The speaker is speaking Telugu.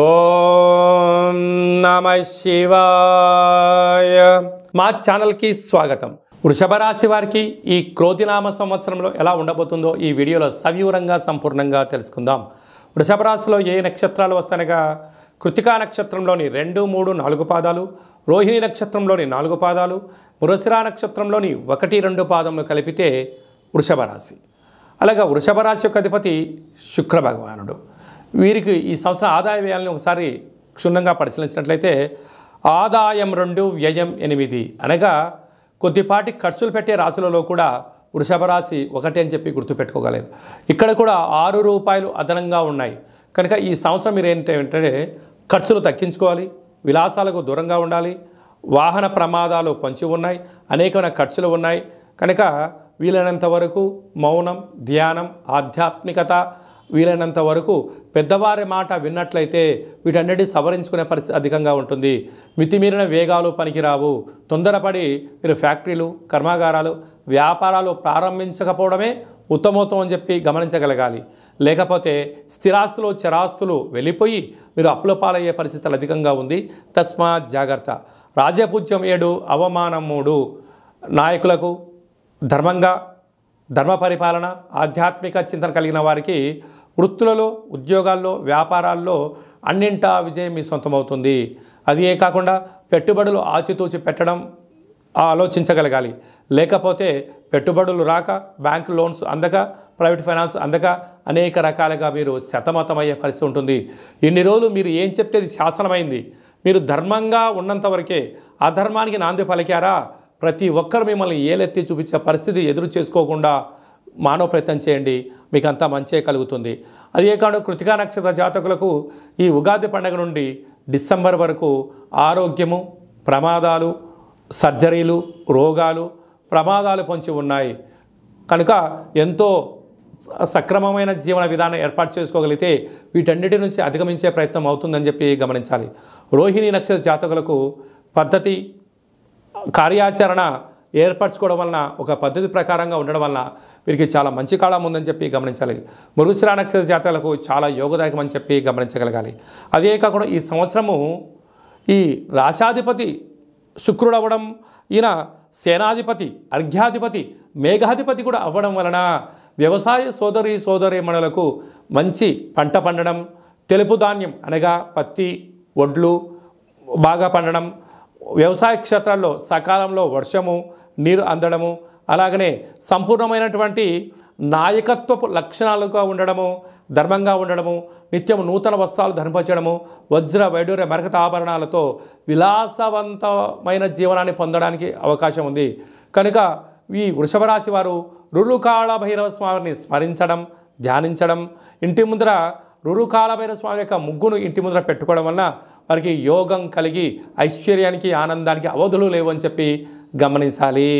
ఓం నమః శివాయ. మా ఛానల్కి స్వాగతం. వృషభ రాశి వారికి ఈ క్రోధినామ సంవత్సరంలో ఎలా ఉండబోతుందో ఈ వీడియోలో సవివరంగా సంపూర్ణంగా తెలుసుకుందాం. వృషభ రాశిలో ఏ నక్షత్రాలు వస్తాయనగా కృతికా నక్షత్రంలోని 2, 3, 4 పాదాలు, రోహిణి నక్షత్రంలోని 4 పాదాలు, మృగశిర నక్షత్రంలోని 1, 2 పాదములు కలిపితే వృషభ రాశి. అలాగే వృషభ రాశి యొక్క అధిపతి శుక్ర భగవానుడు. వీరికి ఈ సంవత్సరం ఆదాయ వ్యయాలను ఒకసారి క్షుణ్ణంగా పరిశీలించినట్లయితే ఆదాయం 2, వ్యయం 8 అనగా కొద్దిపాటి ఖర్చులు పెట్టే రాశులలో కూడా వృషభ రాశి ఒకటే అని చెప్పి గుర్తుపెట్టుకోగలరు. ఇక్కడ కూడా ₹6 అదనంగా ఉన్నాయి కనుక ఈ సంవత్సరం మీరు ఏంటంటే ఖర్చులు తగ్గించుకోవాలి, విలాసాలకు దూరంగా ఉండాలి, వాహన ప్రమాదాలు పొంచి ఉన్నాయి, అనేకమైన ఖర్చులు ఉన్నాయి కనుక వీలైనంత వరకు మౌనం, ధ్యానం, ఆధ్యాత్మికత, వీలైనంత వరకు పెద్దవారి మాట విన్నట్లయితే వీటన్నిటి సవరించుకునే పరిస్థితి అధికంగా ఉంటుంది. మితిమీరిన వేగాలు పనికిరావు. తొందరపడి మీరు ఫ్యాక్టరీలు, కర్మాగారాలు, వ్యాపారాలు ప్రారంభించకపోవడమే ఉత్తమోత్తం అని చెప్పి గమనించగలగాలి. లేకపోతే స్థిరాస్తులు, చరాస్తులు వెళ్ళిపోయి మీరు అప్పుల పాలయ్యే పరిస్థితులు అధికంగా ఉంది. తస్మాత్ జాగ్రత్త. రాజపూజ్యం 7, అవమానం 3. నాయకులకు ధర్మంగా, ధర్మ పరిపాలన, ఆధ్యాత్మిక చింతన కలిగిన వారికి వృత్తులలో, ఉద్యోగాల్లో, వ్యాపారాల్లో అన్నింటా విజయం మీ సొంతమవుతుంది. అదే కాకుండా పెట్టుబడులు ఆచితూచి పెట్టడం ఆలోచించగలగాలి. లేకపోతే పెట్టుబడులు రాక, బ్యాంక్ లోన్స్ అందక, ప్రైవేట్ ఫైనాన్స్ అందక అనేక రకాలుగా మీరు సతమతమయ్యే పరిస్థితి ఉంటుంది. ఇన్ని రోజులు మీరు ఏం చెప్తే అది శాసనమైంది. మీరు ధర్మంగా ఉన్నంత వరకే. అధర్మానికి నాంది పలికారా ప్రతి ఒక్కరు మిమ్మల్ని ఏలెత్తి చూపించే పరిస్థితి ఎదురు చేసుకోకుండా మానవ ప్రయత్నం చేయండి, మీకు అంతా మంచే కలుగుతుంది. అదే కాదు కృతికా నక్షత్ర జాతకులకు ఈ ఉగాది పండుగ నుండి డిసెంబర్ వరకు ఆరోగ్యము, ప్రమాదాలు, సర్జరీలు, రోగాలు, ప్రమాదాలు పొంచి ఉన్నాయి కనుక ఎంతో సక్రమమైన జీవన విధానం ఏర్పాటు చేసుకోగలిగితే వీటన్నిటి నుంచి అధిగమించే ప్రయత్నం అవుతుందని చెప్పి గమనించాలి. రోహిణి నక్షత్ర జాతకులకు పద్ధతి, కార్యాచరణ ఏర్పరచుకోవడం వలన, ఒక పద్ధతి ప్రకారంగా ఉండడం వలన వీరికి చాలా మంచి కాలం ఉందని చెప్పి గమనించాలి. మృగశిర నక్షత్ర జాతకులకు చాలా యోగదాయకం అని చెప్పి గమనించగలగాలి. అదే కాకుండా ఈ సంవత్సరము ఈ రాశాధిపతి శుక్రుడు అవ్వడం, ఈయన సేనాధిపతి, అర్ఘ్యాధిపతి, మేఘాధిపతి కూడా అవ్వడం వలన వ్యవసాయ సోదరీమణులకు మంచి పంట పండడం, తెలుపు ధాన్యం అనగా పత్తి, వడ్లు బాగా పండడం, వ్యవసాయ క్షేత్రాల్లో సకాలంలో వర్షము, నీరు అందడము, అలాగనే సంపూర్ణమైనటువంటి నాయకత్వపు లక్షణాలుగా ఉండడము, ధర్మంగా ఉండడము, నిత్యం నూతన వస్త్రాలు ధరింపచేయడము, వజ్ర వైడూర్య మరకత ఆభరణాలతో విలాసవంతమైన జీవనాన్ని పొందడానికి అవకాశం ఉంది. కనుక ఈ వృషభ రాశి వారు రురుకాళ భైరవ స్వామిని స్మరించడం, ధ్యానించడం, ఇంటి ముందర రురుకాళ భైరవ స్వామి యొక్క ముగ్గును ఇంటి ముందర పెట్టుకోవడం వలన వారికి యోగం కలిగి ఐశ్వర్యానికి, ఆనందానికి అవధులు లేవని చెప్పి గమనించాలి.